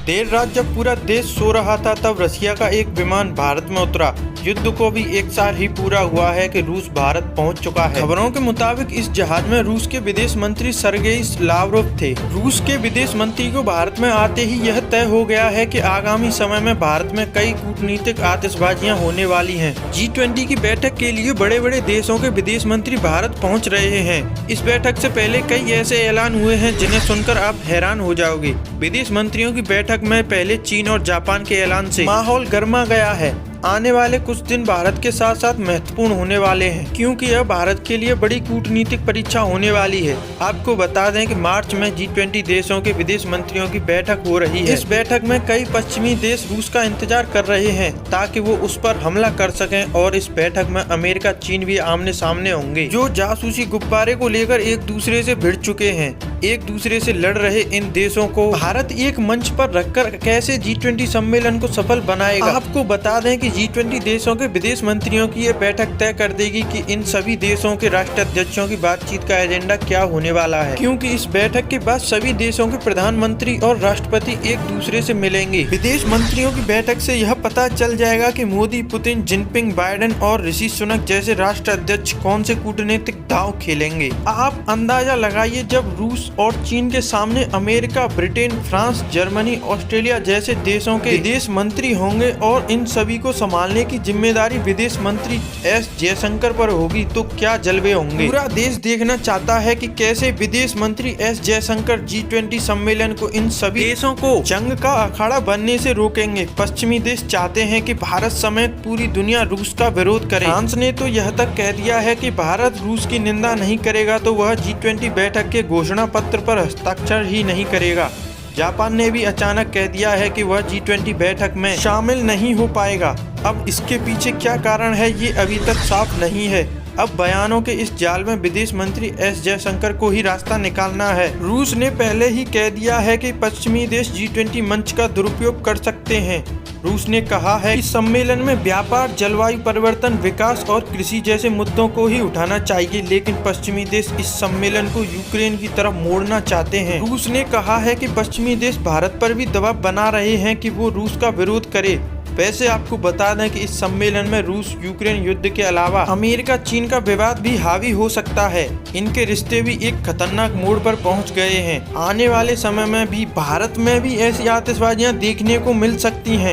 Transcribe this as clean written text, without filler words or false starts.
देर रात जब पूरा देश सो रहा था तब रशिया का एक विमान भारत में उतरा। युद्ध को भी एक साल ही पूरा हुआ है कि रूस भारत पहुंच चुका है। खबरों के मुताबिक इस जहाज में रूस के विदेश मंत्री सर्गेई लावरोव थे। रूस के विदेश मंत्री को भारत में आते ही यह तय हो गया है कि आगामी समय में भारत में कई कूटनीतिक आतिशबाजियां होने वाली हैं। G20 की बैठक के लिए बड़े बड़े देशों के विदेश मंत्री भारत पहुँच रहे हैं। इस बैठक से पहले कई ऐसे ऐलान हुए हैं जिन्हें सुनकर आप हैरान हो जाओगे। विदेश मंत्रियों की बैठक में पहले चीन और जापान के ऐलान से माहौल गर्मा गया है। आने वाले कुछ दिन भारत के साथ साथ महत्वपूर्ण होने वाले हैं, क्योंकि यह भारत के लिए बड़ी कूटनीतिक परीक्षा होने वाली है। आपको बता दें कि मार्च में G20 देशों के विदेश मंत्रियों की बैठक हो रही है। इस बैठक में कई पश्चिमी देश रूस का इंतजार कर रहे हैं ताकि वो उस पर हमला कर सकें, और इस बैठक में अमेरिका चीन भी आमने सामने होंगे, जो जासूसी गुब्बारे को लेकर एक दूसरे से भिड़ चुके हैं। एक दूसरे से लड़ रहे इन देशों को भारत एक मंच पर रखकर कैसे G20 सम्मेलन को सफल बनाएगा। आपको बता दें कि G20 देशों के विदेश मंत्रियों की ये बैठक तय कर देगी कि इन सभी देशों के राष्ट्राध्यक्षों की बातचीत का एजेंडा क्या होने वाला है, क्योंकि इस बैठक के बाद सभी देशों के प्रधानमंत्री और राष्ट्रपति एक दूसरे से मिलेंगे। विदेश मंत्रियों की बैठक से यह पता चल जाएगा कि मोदी, पुतिन, जिनपिंग, बाइडेन और ऋषि सुनक जैसे राष्ट्राध्यक्ष कौन से कूटनीतिक दांव खेलेंगे। आप अंदाजा लगाइए, जब रूस और चीन के सामने America, Britain, France, Germany, Australia जैसे देशों के विदेश मंत्री होंगे और इन सभी को संभालने की जिम्मेदारी विदेश मंत्री एस जयशंकर पर होगी, तो क्या जलवे होंगे। पूरा देश देखना चाहता है कि कैसे विदेश मंत्री एस जयशंकर G20 सम्मेलन को इन सभी देशों को जंग का अखाड़ा बनने से रोकेंगे। पश्चिमी देश चाहते हैं कि भारत समेत पूरी दुनिया रूस का विरोध करे। फ्रांस ने तो यह तक कह दिया है कि भारत रूस की निंदा नहीं करेगा तो वह G20 बैठक के घोषणा पत्र पर हस्ताक्षर ही नहीं करेगा। जापान ने भी अचानक कह दिया है कि वह G20 बैठक में शामिल नहीं हो पाएगा। अब इसके पीछे क्या कारण है ये अभी तक साफ नहीं है। अब बयानों के इस जाल में विदेश मंत्री एस जयशंकर को ही रास्ता निकालना है। रूस ने पहले ही कह दिया है कि पश्चिमी देश G20 मंच का दुरुपयोग कर सकते हैं। रूस ने कहा है कि सम्मेलन में व्यापार, जलवायु परिवर्तन, विकास और कृषि जैसे मुद्दों को ही उठाना चाहिए, लेकिन पश्चिमी देश इस सम्मेलन को यूक्रेन की तरफ मोड़ना चाहते हैं। रूस ने कहा है कि पश्चिमी देश भारत पर भी दबाव बना रहे हैं कि वो रूस का विरोध करे। वैसे आपको बता दें कि इस सम्मेलन में रूस यूक्रेन युद्ध के अलावा अमेरिका चीन का विवाद भी हावी हो सकता है। इनके रिश्ते भी एक खतरनाक मोड़ पर पहुंच गए हैं। आने वाले समय में भी भारत में भी ऐसी आतिशबाजियां देखने को मिल सकती हैं।